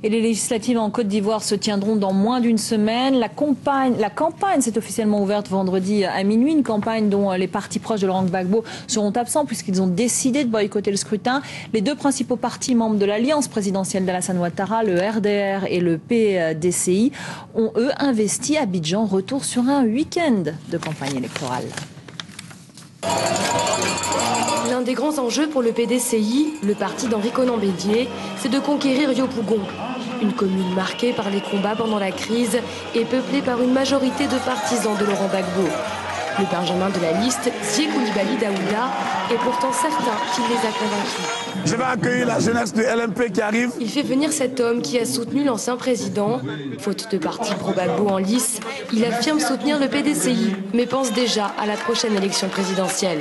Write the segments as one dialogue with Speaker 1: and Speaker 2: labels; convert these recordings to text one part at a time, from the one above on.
Speaker 1: Et les législatives en Côte d'Ivoire se tiendront dans moins d'une semaine. La campagne s'est officiellement ouverte vendredi à minuit. Une campagne dont les partis proches de Laurent Gbagbo seront absents puisqu'ils ont décidé de boycotter le scrutin. Les deux principaux partis membres de l'alliance présidentielle d'Alassane Ouattara, le RDR et le PDCI, ont eux investi Abidjan. Retour sur un week-end de campagne électorale.
Speaker 2: L'un des grands enjeux pour le PDCI, le parti d'Henri Konan Bédié, c'est de conquérir Yopougon. Une commune marquée par les combats pendant la crise et peuplée par une majorité de partisans de Laurent Gbagbo. Le benjamin de la liste, Zié Koulibaly Daouda, est pourtant certain qu'il les a convaincus.
Speaker 3: Je vais accueillir la jeunesse du LMP qui arrive.
Speaker 2: Il fait venir cet homme qui a soutenu l'ancien président. Faute de parti pro-Gbagbo en lice, il affirme soutenir le PDCI, mais pense déjà à la prochaine élection présidentielle.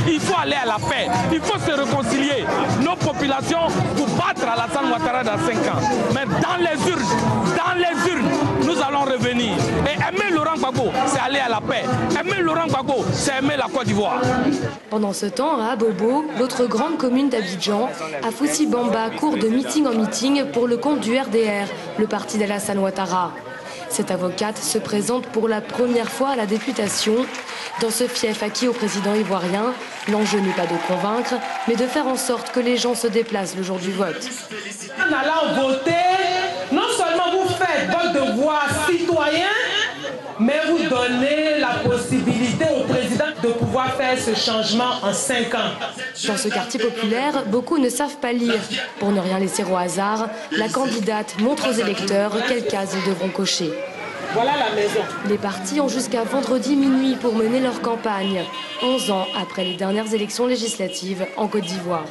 Speaker 4: Il faut aller à la paix, il faut se réconcilier. Nos populations pour battre Alassane Ouattara dans 5 ans. Mais dans les urnes, nous allons revenir. Et aimer Laurent Gbagbo, c'est aller à la paix. Aimer Laurent Gbagbo, c'est aimer la Côte d'Ivoire.
Speaker 2: Pendant ce temps, à Abobo, l'autre grande commune d'Abidjan, Afoussi Bamba court de meeting en meeting pour le compte du RDR, le parti d'Alassane Ouattara. Cette avocate se présente pour la première fois à la députation. Dans ce fief acquis au président ivoirien, l'enjeu n'est pas de convaincre, mais de faire en sorte que les gens se déplacent le jour du vote.
Speaker 5: En allant voter, non seulement vous faites votre devoir citoyen, mais vous donnez la possibilité au président de pouvoir faire ce changement en 5 ans.
Speaker 2: Dans ce quartier populaire, beaucoup ne savent pas lire. Pour ne rien laisser au hasard, la candidate montre aux électeurs quelles cases ils devront cocher.
Speaker 5: Voilà la maison.
Speaker 2: Les partis ont jusqu'à vendredi minuit pour mener leur campagne, 11 ans après les dernières élections législatives en Côte d'Ivoire.